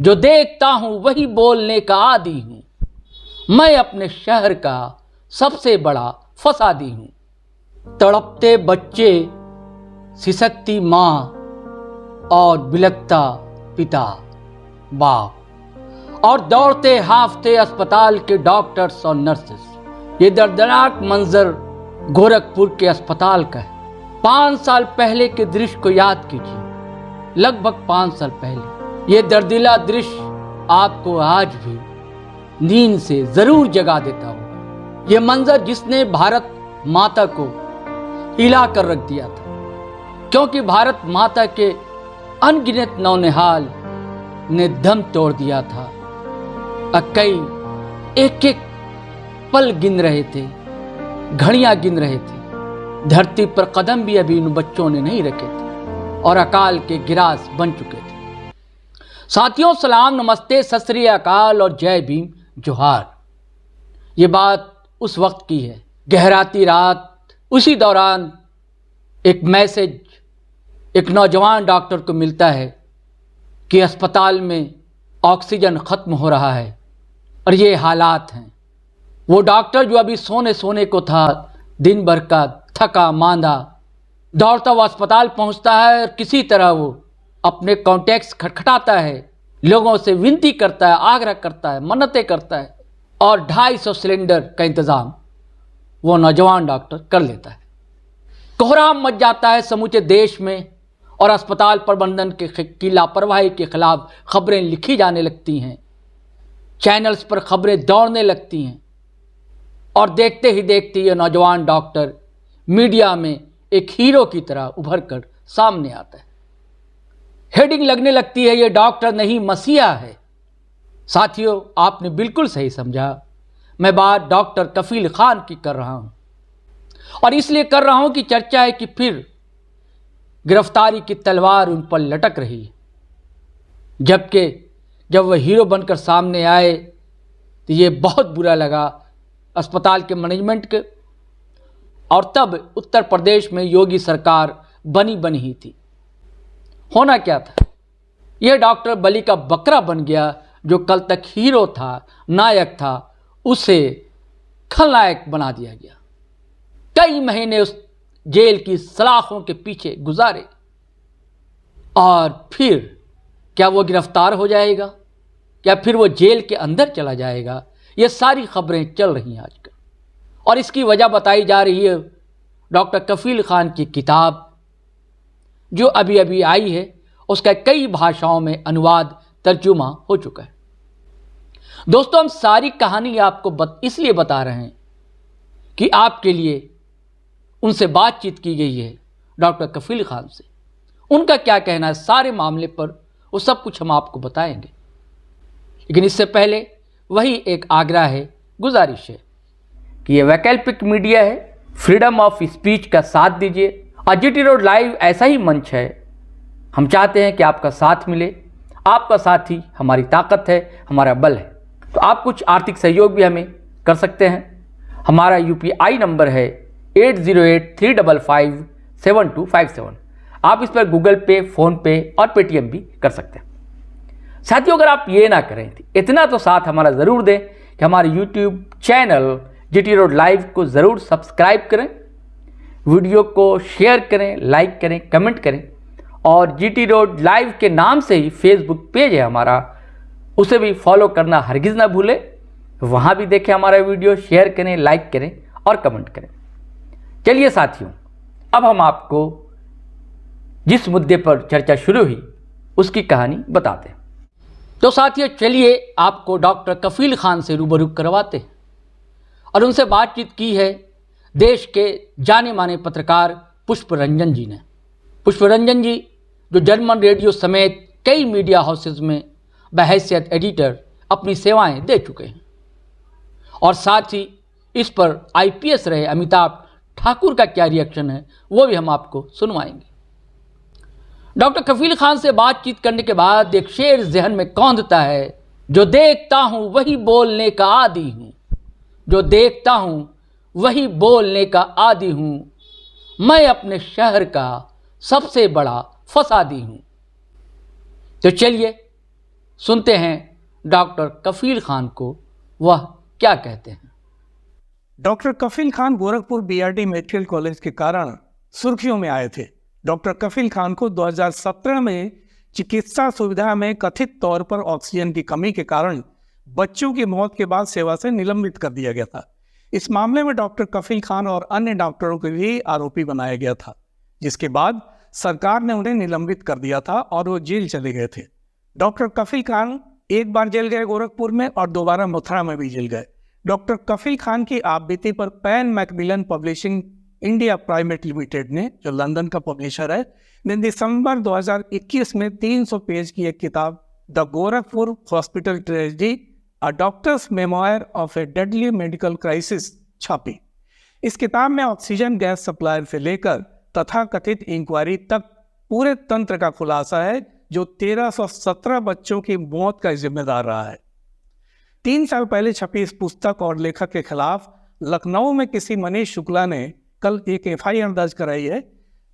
जो देखता हूँ वही बोलने का आदी हूँ, मैं अपने शहर का सबसे बड़ा फसादी हूँ। तड़पते बच्चे, सिसकती माँ और बिलखता पिता बाप, और दौड़ते हाफते अस्पताल के डॉक्टर्स और नर्सेस। ये दर्दनाक मंजर गोरखपुर के अस्पताल का है। 5 साल पहले के दृश्य को याद कीजिए, लगभग 5 साल पहले। ये दर्दिला दृश्य आपको आज भी नींद से जरूर जगा देता होगा। ये मंजर जिसने भारत माता को हिला कर रख दिया था, क्योंकि भारत माता के अनगिनत नौनिहाल ने दम तोड़ दिया था। कई एक एक पल गिन रहे थे, घड़ियां गिन रहे थे। धरती पर कदम भी अभी उन बच्चों ने नहीं रखे थे और अकाल के गिरास बन चुके थे। साथियों, सलाम, नमस्ते, सत श्री अकाल और जय भीम, जोहार। ये बात उस वक्त की है, गहराती रात। उसी दौरान एक मैसेज एक नौजवान डॉक्टर को मिलता है कि अस्पताल में ऑक्सीजन खत्म हो रहा है और ये हालात हैं। वो डॉक्टर जो अभी सोने को था, दिन भर का थका मांदा, दौड़ता हुआ अस्पताल पहुंचता है और किसी तरह वो अपने कॉन्टैक्ट्स खटखटाता है, लोगों से विनती करता है, आग्रह करता है, मन्नतें करता है और 250 सिलेंडर का इंतज़ाम वो नौजवान डॉक्टर कर लेता है। कोहराम मच जाता है समूचे देश में और अस्पताल प्रबंधन की लापरवाही के खिलाफ खबरें लिखी जाने लगती हैं, चैनल्स पर खबरें दौड़ने लगती हैं और देखते ही देखते ये नौजवान डॉक्टर मीडिया में एक हीरो की तरह उभर कर सामने आता है। हेडिंग लगने लगती है, ये डॉक्टर नहीं मसीहा है। साथियों, आपने बिल्कुल सही समझा, मैं बात डॉक्टर कफील खान की कर रहा हूं और इसलिए कर रहा हूं कि चर्चा है कि फिर गिरफ्तारी की तलवार उन पर लटक रही है। जबकि जब वह हीरो बनकर सामने आए तो ये बहुत बुरा लगा अस्पताल के मैनेजमेंट के। और तब उत्तर प्रदेश में योगी सरकार बनी ही थी। होना क्या था, यह डॉक्टर बलि का बकरा बन गया। जो कल तक हीरो था, नायक था, उसे खलनायक बना दिया गया। कई महीने उस जेल की सलाखों के पीछे गुजारे और फिर क्या वो गिरफ्तार हो जाएगा या फिर वो जेल के अंदर चला जाएगा, ये सारी खबरें चल रही हैं आजकल। और इसकी वजह बताई जा रही है डॉक्टर कफील खान की किताब जो अभी अभी आई है, उसका कई भाषाओं में अनुवाद तर्जुमा हो चुका है। दोस्तों, हम सारी कहानी आपको इसलिए बता रहे हैं कि आपके लिए उनसे बातचीत की गई है, डॉक्टर कफील खान से। उनका क्या कहना है सारे मामले पर, वो सब कुछ हम आपको बताएंगे। लेकिन इससे पहले वही एक आग्रह है, गुजारिश है कि ये वैकल्पिक मीडिया है, फ्रीडम ऑफ स्पीच का साथ दीजिए। और जीटी रोड लाइव ऐसा ही मंच है, हम चाहते हैं कि आपका साथ मिले। आपका साथ ही हमारी ताकत है, हमारा बल है। तो आप कुछ आर्थिक सहयोग भी हमें कर सकते हैं। हमारा UPI नंबर है 8083557257। आप इस पर गूगल पे, फ़ोन पे और पेटीएम भी कर सकते हैं। साथियों, अगर आप ये ना करें तो इतना तो साथ हमारा ज़रूर दें कि हमारे YouTube channel GT road live को ज़रूर सब्सक्राइब करें, वीडियो को शेयर करें, लाइक करें, कमेंट करें और जीटी रोड लाइव के नाम से ही फेसबुक पेज है हमारा, उसे भी फॉलो करना हरगिज़ ना भूलें। वहाँ भी देखें हमारा वीडियो, शेयर करें, लाइक करें और कमेंट करें। चलिए साथियों, अब हम आपको जिस मुद्दे पर चर्चा शुरू हुई उसकी कहानी बताते हैं। तो साथियों, चलिए आपको डॉक्टर कफील खान से रूबरू करवाते हैं और उनसे बातचीत की है देश के जाने माने पत्रकार पुष्परंजन जी ने। पुष्परंजन जी जो जर्मन रेडियो समेत कई मीडिया हाउसेज में बहैसियत एडिटर अपनी सेवाएं दे चुके हैं और साथ ही इस पर IPS रहे अमिताभ ठाकुर का क्या रिएक्शन है वो भी हम आपको सुनवाएंगे। डॉक्टर कफील खान से बातचीत करने के बाद एक शेर जहन में कौंधता है, जो देखता हूं वही बोलने का आदी हूं, जो देखता हूं वही बोलने का आदी हूं, मैं अपने शहर का सबसे बड़ा फसादी हूं। तो चलिए सुनते हैं डॉक्टर कफील खान को, वह क्या कहते हैं। Doctor Kafeel Khan Gorakhpur BRD medical college के कारण सुर्खियों में आए थे। डॉक्टर कफील खान को 2017 में चिकित्सा सुविधा में कथित तौर पर ऑक्सीजन की कमी के कारण बच्चों की मौत के बाद सेवा से निलंबित कर दिया गया था। इस मामले में डॉक्टर कफील खान और अन्य डॉक्टरों को भी आरोपी बनाया गया था, जिसके बाद सरकार ने उन्हें निलंबित कर दिया था और वो जेल चले गए थे। डॉक्टर कफील खान एक बार जेल गए गोरखपुर में और दोबारा मथुरा में भी जेल गए। डॉक्टर कफील खान की आपबीती पर pan Macmillan publishing India private limited ने, जो लंदन का पब्लिशर है, ने दिसंबर 2021 में 300 पेज की एक किताब the Gorakhpur hospital tragedy a doctor's memoir of A deadly medical crisis छापी। इस किताब में ऑक्सीजन गैस सप्लायर से लेकर तथाकथित इंक्वायरी तक पूरे तंत्र का खुलासा है जो 1317 बच्चों की मौत का जिम्मेदार रहा है। 3 साल पहले छपी इस पुस्तक और लेखक के खिलाफ लखनऊ में किसी मनीष शुक्ला ने कल एक एफआईआर दर्ज कराई है।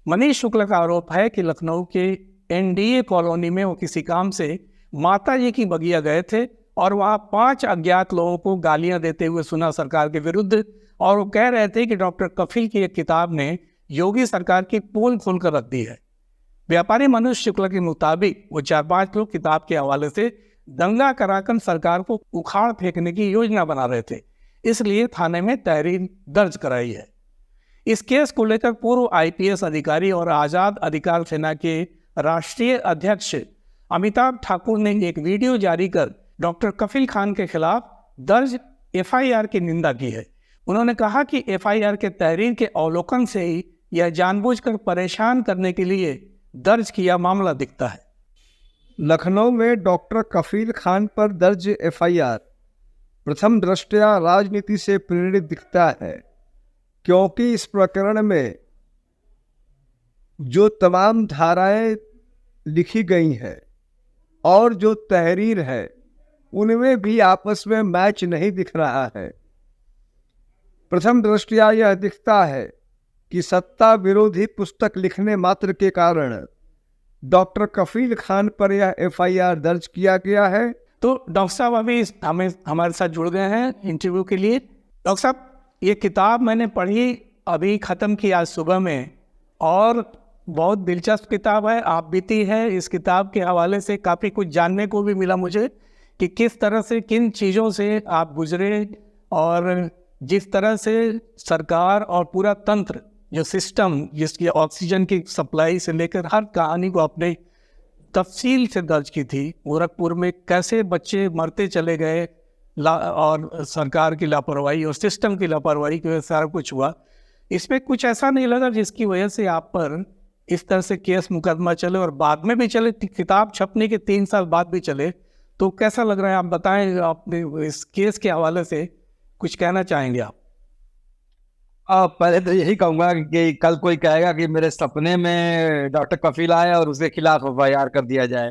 मनीष शुक्ला का आरोप है कि लखनऊ के एनडीए कॉलोनी में वो किसी काम से माता जी की बगिया गए थे और वहाँ 5 अज्ञात लोगों को गालियां देते हुए सुना सरकार के विरुद्ध, और वो कह रहे थे कि डॉक्टर कफील की एक किताब ने योगी सरकार की पोल खोल कर रख दी है। व्यापारी मनीष शुक्ला के मुताबिक वो 4-5 लोग किताब के हवाले से दंगा कराकर सरकार को उखाड़ फेंकने की योजना बना रहे थे, इसलिए थाने में तहरीर दर्ज कराई है। इस केस को लेकर पूर्व आईपीएस अधिकारी और आज़ाद अधिकार सेना के राष्ट्रीय अध्यक्ष अमिताभ ठाकुर ने एक वीडियो जारी कर डॉक्टर कफील खान के खिलाफ दर्ज एफआईआर की निंदा की है। उन्होंने कहा कि एफआईआर के तहरीर के अवलोकन से ही यह जानबूझकर परेशान करने के लिए दर्ज किया मामला दिखता है। लखनऊ में डॉक्टर कफील खान पर दर्ज एफआईआर प्रथम दृष्टया राजनीति से प्रेरित दिखता है, क्योंकि इस प्रकरण में जो तमाम धाराएं लिखी गई हैं और जो तहरीर है उनमें भी आपस में मैच नहीं दिख रहा है। प्रथम दृष्टया यह दिखता है कि सत्ता विरोधी पुस्तक लिखने मात्र के कारण डॉक्टर कफील खान पर यह एफआईआर दर्ज किया गया है। तो डॉक्टर साहब अभी हमारे साथ जुड़ गए हैं इंटरव्यू के लिए। डॉक्टर साहब, ये किताब मैंने पढ़ी, अभी ख़त्म की आज सुबह में, और बहुत दिलचस्प किताब है, आप बीती है। इस किताब के हवाले से काफ़ी कुछ जानने को भी मिला मुझे कि किस तरह से, किन चीज़ों से आप गुजरे, और जिस तरह से सरकार और पूरा तंत्र, जो सिस्टम जिसकी ऑक्सीजन की सप्लाई से लेकर हर कहानी को अपने तफसील से दर्ज की थी। गोरखपुर में कैसे बच्चे मरते चले गए और सरकार की लापरवाही और सिस्टम की लापरवाही की वजह से सारा कुछ हुआ। इसमें कुछ ऐसा नहीं लगा जिसकी वजह से आप पर इस तरह से केस मुकदमा चले और बाद में भी चले, किताब छपने के 3 साल बाद भी चले। तो कैसा लग रहा है, आप बताएं, आपने इस केस के हवाले से कुछ कहना चाहेंगे आप? पहले तो यही कहूँगा कि कल कोई कहेगा कि मेरे सपने में डॉक्टर कफील आया और उसके खिलाफ एफआईआर कर दिया जाए,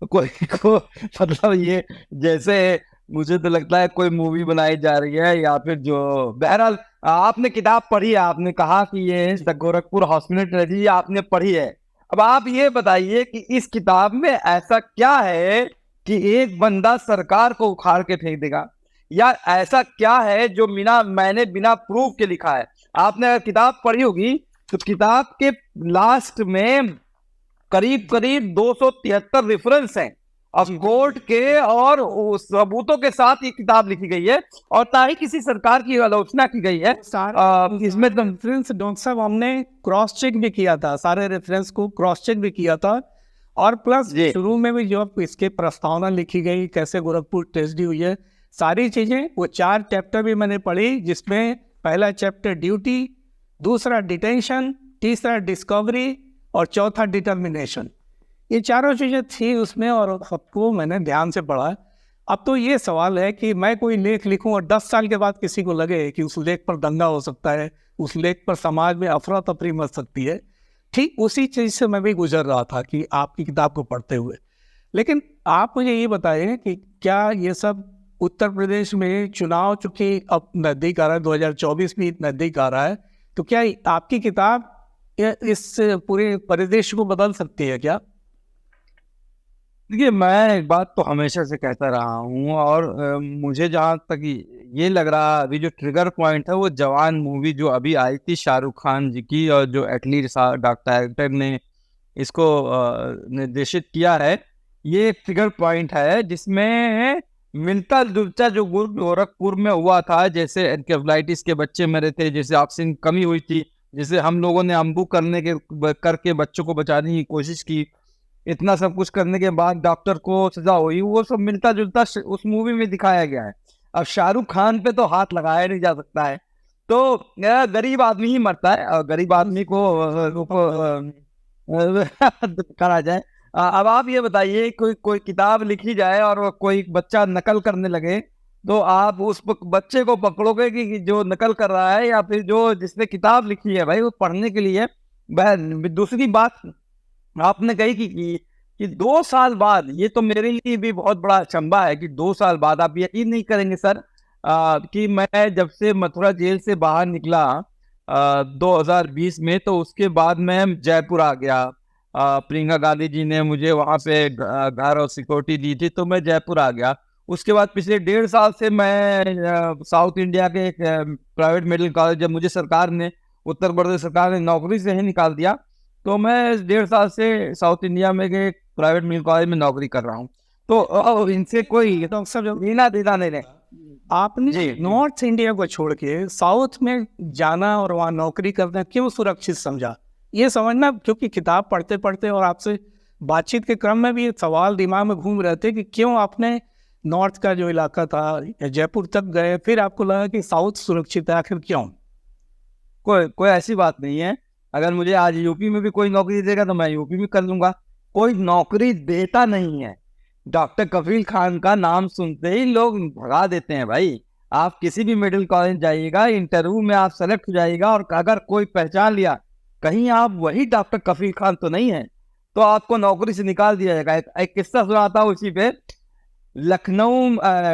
तो कोई को मतलब ये जैसे मुझे तो लगता है कोई मूवी बनाई जा रही है या फिर जो। बहरहाल आपने किताब पढ़ी है, आपने कहा कि ये द गोरखपुर हॉस्पिटल ट्रेजेडी आपने पढ़ी है। अब आप ये बताइए कि इस किताब में ऐसा क्या है कि एक बंदा सरकार को उखाड़ के फेंक देगा, या ऐसा क्या है जो मैंने बिना प्रूफ के लिखा है। आपने अगर किताब पढ़ी होगी तो किताब के लास्ट में करीब 273 रेफरेंस हैं और कोर्ट के और सबूतों के साथ ये किताब लिखी गई है, और ताकि किसी सरकार की आलोचना की गई है। इसमें तो रेफरेंस डॉक्टर साहब हमने क्रॉस चेक भी किया था, सारे रेफरेंस को क्रॉस चेक भी किया था, और प्लस शुरू में भी जो इसके प्रस्तावना लिखी गई, कैसे गोरखपुर ट्रेजेडी हुई है, सारी चीज़ें, वो 4 चैप्टर भी मैंने पढ़ी, जिसमें पहला चैप्टर ड्यूटी, दूसरा डिटेंशन, तीसरा डिस्कवरी और चौथा डिटर्मिनेशन। ये चारों चीज़ें थी उसमें और सबको मैंने ध्यान से पढ़ा। अब तो ये सवाल है कि मैं कोई लेख लिखूं और 10 साल के बाद किसी को लगे कि उस लेख पर दंगा हो सकता है, उस लेख पर समाज में अफरा तफरी मच सकती है, ठीक उसी चीज़ से मैं भी गुजर रहा था कि आपकी किताब को पढ़ते हुए। लेकिन आप मुझे ये बताएं कि क्या ये सब उत्तर प्रदेश में चुनाव चूँकि अब नज़दीक आ रहा है, 2024 भी नज़दीक आ रहा है, तो क्या आपकी किताब इस पूरे परिदृश्य को बदल सकती है क्या? देखिए, मैं एक बात तो हमेशा से कहता रहा हूँ, और मुझे जहाँ तक ये लग रहा, अभी जो ट्रिगर पॉइंट है वो जवान मूवी जो अभी आई थी शाहरुख खान जी की, और जो एटली डॉक्टर एक्टर ने इसको निर्देशित किया है, ये एक ट्रिगर पॉइंट है जिसमें मिलता जुलता जो गुण गोरखपुर में हुआ था, जैसे एनकेफेलाइटिस के बच्चे मरे थे, जैसे ऑक्सीजन कमी हुई थी, जैसे हम लोगों ने अम्बू करके बच्चों को बचाने की कोशिश की, इतना सब कुछ करने के बाद डॉक्टर को सजा हुई, वो सब मिलता जुलता उस मूवी में दिखाया गया है। अब शाहरुख खान पे तो हाथ लगाया नहीं जा सकता है, तो गरीब आदमी ही मरता है, और गरीब आदमी को करा जाए। अब आप ये बताइए, कोई कोई किताब लिखी जाए और वो कोई बच्चा नकल करने लगे, तो आप उस बच्चे को पकड़ोगे कि जो नकल कर रहा है, या फिर जो जिसने किताब लिखी है भाई वो पढ़ने के लिए। दूसरी बात आपने कही कि 2 साल बाद, ये तो मेरे लिए भी बहुत बड़ा अचंभा है कि 2 साल बाद, आप यकीन नहीं करेंगे सर, कि मैं जब से मथुरा जेल से बाहर निकला 2020 में, तो उसके बाद मैं जयपुर आ गया। प्रियंका गांधी जी ने मुझे वहाँ पे घर और सिक्योरिटी दी थी, तो मैं जयपुर आ गया। उसके बाद पिछले 1.5 साल से मैं साउथ इंडिया के एक प्राइवेट मेडिकल कॉलेज, जब मुझे सरकार ने, उत्तर प्रदेश सरकार ने नौकरी से ही निकाल दिया, तो मैं 1.5 साल से साउथ इंडिया में एक प्राइवेट मेडिकल कॉलेज में नौकरी कर रहा हूँ। तो इनसे कोई डॉक्टर साहब, जब लेना देना नहीं है। आपने जी। नॉर्थ इंडिया को छोड़ के साउथ में जाना और वहाँ नौकरी करना क्यों सुरक्षित समझा? ये समझना, क्योंकि किताब पढ़ते पढ़ते और आपसे बातचीत के क्रम में भी ये सवाल दिमाग में घूम रहे थे कि क्यों आपने नॉर्थ का जो इलाका था जयपुर तक गए, फिर आपको लगा कि साउथ सुरक्षित है, आखिर क्यों? कोई ऐसी बात नहीं है। अगर मुझे आज यूपी में भी कोई नौकरी देगा तो मैं यूपी में कर लूंगा। कोई नौकरी देता नहीं है। डॉक्टर कफील खान का नाम सुनते ही लोग भगा देते हैं भाई। आप किसी भी मेडिकल कॉलेज जाइएगा, इंटरव्यू में आप सेलेक्ट हो जाइएगा, और अगर कोई पहचान लिया कहीं आप वही डॉक्टर कफील खान तो नहीं है, तो आपको नौकरी से निकाल दिया जाएगा। एक किस्सा सुनाता हूँ उसी पे। लखनऊ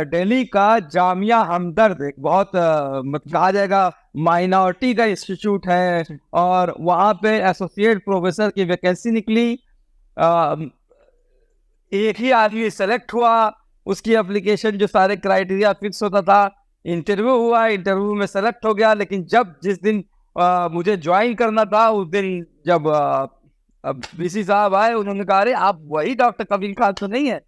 दिल्ली का जामिया हमदर्द, एक बहुत कहा जाएगा माइनॉरिटी का इंस्टीट्यूट है, और वहाँ पे एसोसिएट प्रोफेसर की वैकेंसी निकली। एक ही आदमी सेलेक्ट हुआ, उसकी एप्लीकेशन जो सारे क्राइटेरिया फिक्स होता था, इंटरव्यू हुआ, इंटरव्यू में सेलेक्ट हो गया, लेकिन जिस दिन मुझे ज्वाइन करना था, उस दिन जब वीसी साहब आए, उन्होंने कहा अरे आप वही डॉक्टर कफील खान तो नहीं है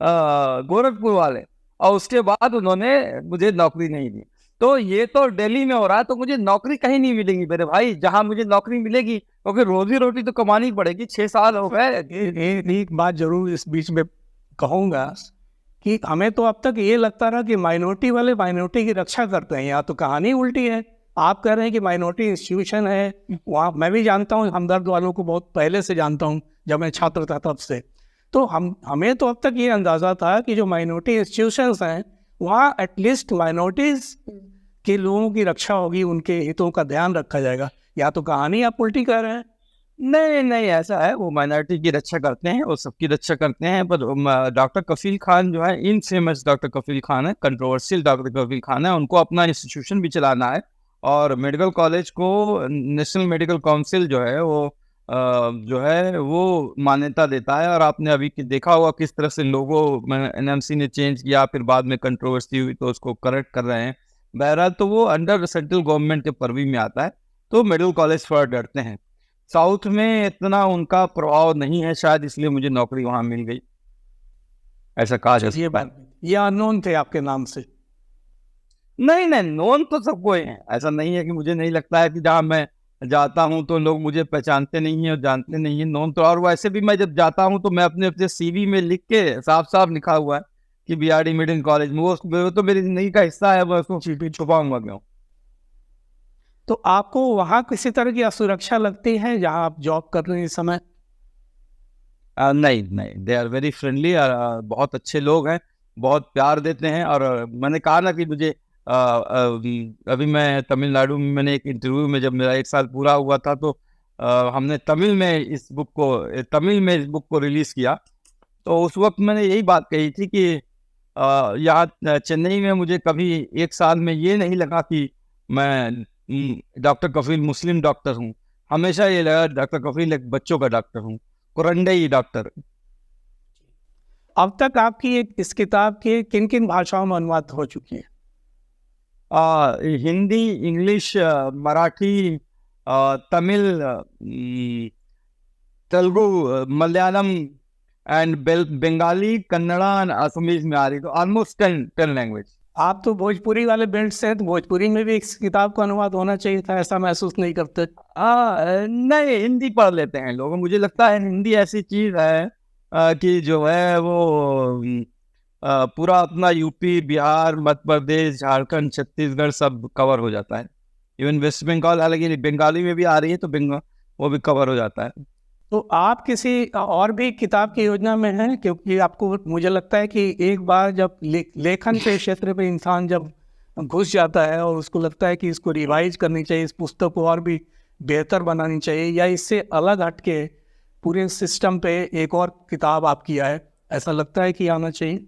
गोरखपुर वाले, और उसके बाद उन्होंने मुझे नौकरी नहीं दी। तो ये तो दिल्ली में हो रहा है, तो मुझे नौकरी कहीं नहीं मिलेगी मेरे भाई। जहां मुझे नौकरी मिलेगी, क्योंकि रोजी रोटी तो कमानी पड़ेगी। 6 साल हो गए। एक बात जरूर इस बीच में कहूँगा कि हमें तो अब तक ये लगता रहा कि माइनॉरिटी वाले माइनॉरिटी की रक्षा करते हैं, यहाँ तो कहानी उल्टी है। आप कह रहे हैं कि माइनॉरिटी इंस्टीट्यूशन है वहाँ, मैं भी जानता हूँ हमदर्द वालों को, बहुत पहले से जानता हूँ, जब मैं छात्र था तब से। तो हमें तो अब तक ये अंदाज़ा था कि जो माइनॉरिटी इंस्टीट्यूशंस हैं वहाँ एटलीस्ट माइनॉरिटीज़ के लोगों की रक्षा होगी, उनके हितों का ध्यान रखा जाएगा। या तो कहानी आप उल्टी कह रहे हैं। नहीं नहीं, ऐसा है, वो माइनॉरिटी की रक्षा करते हैं, वो सबकी रक्षा करते हैं। पर डॉक्टर कफील खान जो है, इन फेमस डॉक्टर कफील खान है, कंट्रोवर्शियल डॉक्टर कफील खान है, उनको अपना इंस्टीट्यूशन भी चलाना है, और मेडिकल कॉलेज को नेशनल मेडिकल काउंसिल जो है वो मान्यता देता है। और आपने अभी देखा होगा किस तरह से लोगों में एनएमसी ने चेंज किया, फिर बाद में कंट्रोवर्सी हुई तो उसको करेक्ट कर रहे हैं। बहरहाल तो वो अंडर सेंट्रल गवर्नमेंट के पर्वी में आता है, तो मेडिकल कॉलेज थोड़ा डरते हैं। साउथ में इतना उनका प्रभाव नहीं है, शायद इसलिए मुझे नौकरी वहां मिल गई, ऐसा कहा जा सकता है। ये अननोन थे आपके नाम से? नहीं नहीं, नोन तो सबको है। ऐसा नहीं है कि मुझे नहीं लगता है कि जहाँ मैं जाता हूँ तो लोग मुझे पहचानते नहीं है और जानते नहीं है। नोन तो, और वैसे भी मैं जब जाता हूँ तो मैं अपने सीवी में लिख के साफ साफ लिखा हुआ है कि बीआरडी मेडिकल कॉलेज में, वो तो मेरी जिंदगी का हिस्सा है, मैं उसको छुपाऊंगा क्यों। तो आपको वहाँ किसी तरह की असुरक्षा लगती है जहाँ आप जॉब कर रहे हैं इस समय? नहीं नहीं, दे आर वेरी फ्रेंडली, बहुत अच्छे लोग हैं, बहुत प्यार देते हैं। और मैंने कहा ना कि मुझे अभी मैं तमिलनाडु में, मैंने एक इंटरव्यू में, जब मेरा 1 साल पूरा हुआ था, तो हमने तमिल में इस बुक को रिलीज किया। तो उस वक्त मैंने यही बात कही थी कि यहाँ चेन्नई में मुझे कभी 1 साल में ये नहीं लगा कि मैं डॉक्टर कफील मुस्लिम डॉक्टर हूँ। हमेशा ये लगा डॉक्टर कफील एक बच्चों का डॉक्टर हूँ, कुरंडई डॉक्टर। अब तक आपकी इस किताब के किन किन भाषाओं में अनुवाद हो चुकी है? Hindi, English, Marathi, Tamil, Telugu, Malayalam and Bengali, Kannada and Assamese में आ रही, तो ऑलमोस्ट 10 लैंग्वेज। आप तो भोजपुरी वाले बेल्ट से हैं, तो भोजपुरी में भी इस किताब का अनुवाद होना चाहिए था, ऐसा महसूस नहीं करते? नहीं, हिंदी पढ़ लेते हैं लोग। मुझे लगता है हिंदी ऐसी चीज है कि जो है वो पूरा अपना यूपी, बिहार, मध्य प्रदेश, झारखंड, छत्तीसगढ़ सब कवर हो जाता है। इवन वेस्ट बंगाल, हालांकि बंगाली में भी आ रही है तो वो भी कवर हो जाता है। तो आप किसी और भी किताब की योजना में हैं? क्योंकि आपको, मुझे लगता है कि एक बार जब लेखन के क्षेत्र पे इंसान जब घुस जाता है और उसको लगता है कि इसको रिवाइज करनी चाहिए, इस पुस्तक को और भी बेहतर बनानी चाहिए, या इससे अलग हटके पूरे सिस्टम पे एक और किताब आप किया है, ऐसा लगता है कि आना चाहिए?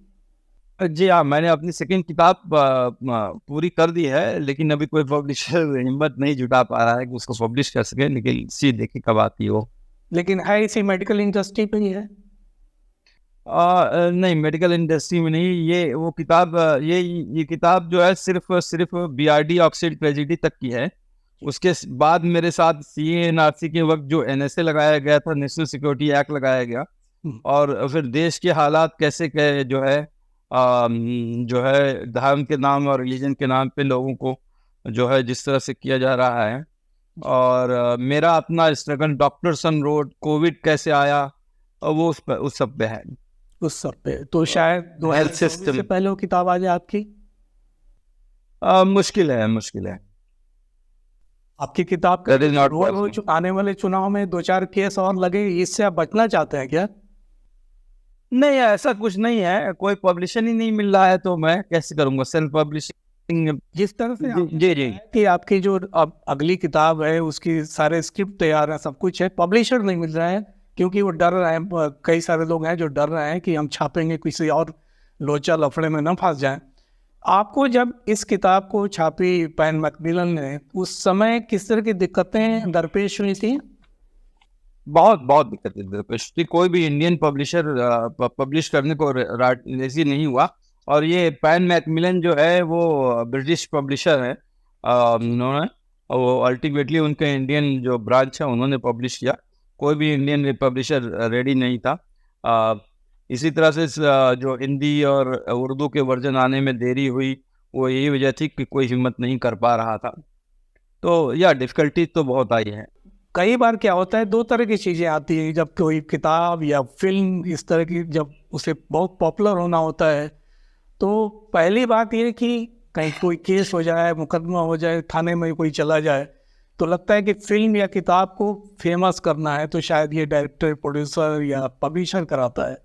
जी हाँ, मैंने अपनी सेकंड किताब पूरी कर दी है, लेकिन अभी कोई पब्लिशर हिम्मत नहीं जुटा पा रहा है कि उसको पब्लिश कर सके। लेकिन सी देखिए कब आती है वो। लेकिन है इसी मेडिकल इंडस्ट्री पे ही है? नहीं, मेडिकल इंडस्ट्री में नहीं। ये वो किताब, ये किताब जो है सिर्फ बीआरडी ऑक्सीड ट्रेजेडी तक की है। उसके बाद मेरे साथ CANRC के वक्त जो NSA लगाया गया था, नेशनल सिक्योरिटी एक्ट लगाया गया, और फिर देश के हालात कैसे जो है धर्म के नाम और रिलीजन के नाम पे लोगों को जो है जिस तरह से किया जा रहा है, और मेरा अपना स्ट्रगल डॉक्टरसन रोड, कोविड कैसे आया, और वो उस सब पे है। उस सब पे तो शायद 2024 से पहले वो किताब आ जाए आपकी? मुश्किल है। आपकी किताब आने वाले चुनाव में 2-4 केस और लगे, इससे आप बचना चाहते हैं क्या? नहीं, ऐसा कुछ नहीं है। कोई पब्लिशर ही नहीं मिल रहा है तो मैं कैसे करूंगा सेल्फ पब्लिशिंग। जिस तरह से जी कि आपकी जो अब अगली किताब है उसकी सारे स्क्रिप्ट तैयार है, सब कुछ है, पब्लिशर नहीं मिल रहा है क्योंकि वो डर रहे हैं, कई सारे लोग हैं जो डर रहे हैं कि हम छापेंगे किसी और लोचा लफड़े में न फंस जाएं। आपको जब इस किताब को छापी पैन मैकमिलन ने, उस समय किस तरह की दिक्कतें दरपेश हुई थी? बहुत दिक्कतें दरपेश थी। कोई भी इंडियन पब्लिशर पब्लिश करने को राजी नहीं हुआ, और ये पैन मैकमिलन जो है वो ब्रिटिश पब्लिशर है। उन्होंने वो अल्टीमेटली उनके इंडियन जो ब्रांच है उन्होंने पब्लिश किया। कोई भी इंडियन पब्लिशर रेडी नहीं था। इसी तरह से जो हिंदी और उर्दू के वर्जन आने में देरी हुई, वो यही वजह थी कि कोई हिम्मत नहीं कर पा रहा था। तो या डिफ़िकल्टी तो बहुत आई है। कई बार क्या होता है, 2 तरह की चीज़ें आती हैं जब कोई किताब या फिल्म इस तरह की, जब उसे बहुत पॉपुलर होना होता है, तो पहली बात ये कि कहीं कोई केस हो जाए, मुकदमा हो जाए, थाने में कोई चला जाए, तो लगता है कि फिल्म या किताब को फेमस करना है तो शायद ये डायरेक्टर, प्रोड्यूसर या पब्लिशर कराता है।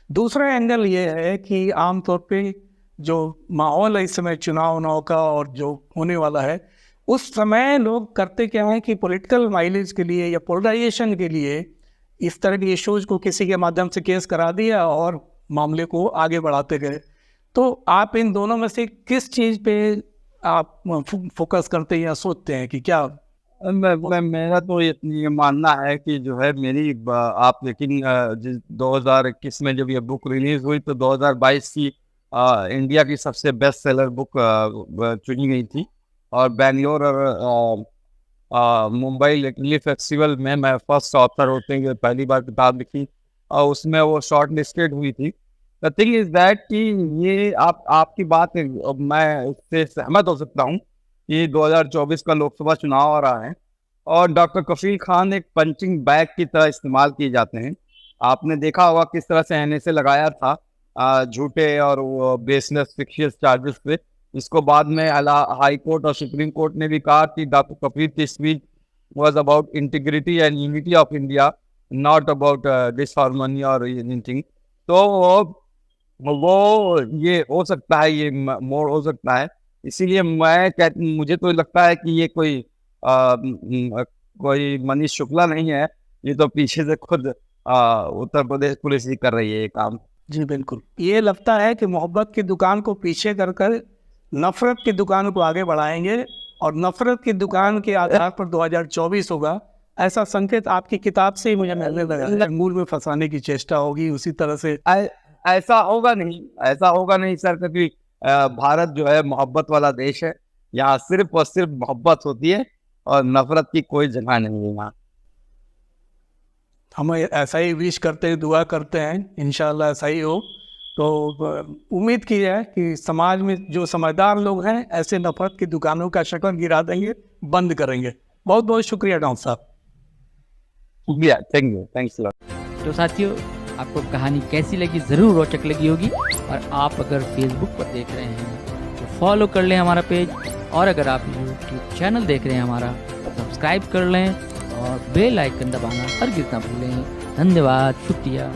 दूसरा एंगल ये है कि आमतौर पे जो माहौल है इस समय चुनाव का और जो होने वाला है, उस समय लोग करते क्या है कि पॉलिटिकल माइलेज के लिए या पोलराइजेशन के लिए इस तरह के इश्यूज को किसी के माध्यम से केस करा दिया और मामले को आगे बढ़ाते गए। तो आप इन दोनों में से किस चीज़ पे आप फोकस करते हैं या सोचते हैं कि क्या? मेरा तो ये मानना है कि जो है मेरी आप लेकिन 2021 में जब ये बुक रिलीज हुई तो 2022 की इंडिया की सबसे बेस्ट सेलर बुक चुनी गई थी, और बेंगलोर और मुंबई लिटरेरी फेस्टिवल में मैं फर्स्ट ऑथर होते हुए पहली बार किताब लिखी और उसमें वो शॉर्ट लिस्टेड हुई थी। द थिंग इज दैट कि ये आपकी बात मैं उससे सहमत हो सकता हूँ कि 2024 का लोकसभा चुनाव आ रहा है और डॉक्टर कफील खान एक पंचिंग बैग की तरह इस्तेमाल किए जाते हैं। आपने देखा होगा किस तरह से NSA लगाया था झूठे और बेसलेस फिक्शियस चार्जेस पे। इसको बाद में हाई कोर्ट और सुप्रीम कोर्ट ने भी कहा कि डॉक्टर कफील की speech was about integrity and unity of India, not about disharmony और एनीथिंग। तो वो ये हो सकता है, ये मोड़ हो सकता है। इसीलिए मुझे तो लगता है कि ये कोई मनीष शुक्ला नहीं है, ये तो पीछे से खुद उत्तर प्रदेश पुलिस ही कर रही है ये काम। जी बिल्कुल, ये लगता है कि मोहब्बत की दुकान को पीछे कर नफरत की दुकान को आगे बढ़ाएंगे और नफरत की दुकान के आधार पर 2024 होगा, ऐसा संकेत आपकी किताब से ही मुझे मिलने लगा। मूल में फंसाने की चेष्टा होगी, उसी तरह से ऐसा होगा नहीं सर, क्योंकि भारत जो है मोहब्बत वाला देश है। यहाँ सिर्फ और सिर्फ मोहब्बत होती है और नफरत की कोई जगह नहीं है यहाँ। हम ऐसा ही विश करते हैं, दुआ करते हैं, इंशाल्लाह ऐसा ही हो। तो उम्मीद की है कि समाज में जो समझदार लोग हैं ऐसे नफरत की दुकानों का शक्ल गिरा देंगे, बंद करेंगे। बहुत बहुत शुक्रिया डॉक्टर साहब। Thank you, thanks lot. तो साथियों, आपको कहानी कैसी लगी, ज़रूर रोचक लगी होगी। और आप अगर फेसबुक पर देख रहे हैं तो फॉलो कर लें हमारा पेज, और अगर आप यूट्यूब चैनल देख रहे हैं हमारा, सब्सक्राइब कर लें और बेल आइकन दबाना हरगिज़ ना भूलें। धन्यवाद, शुक्रिया।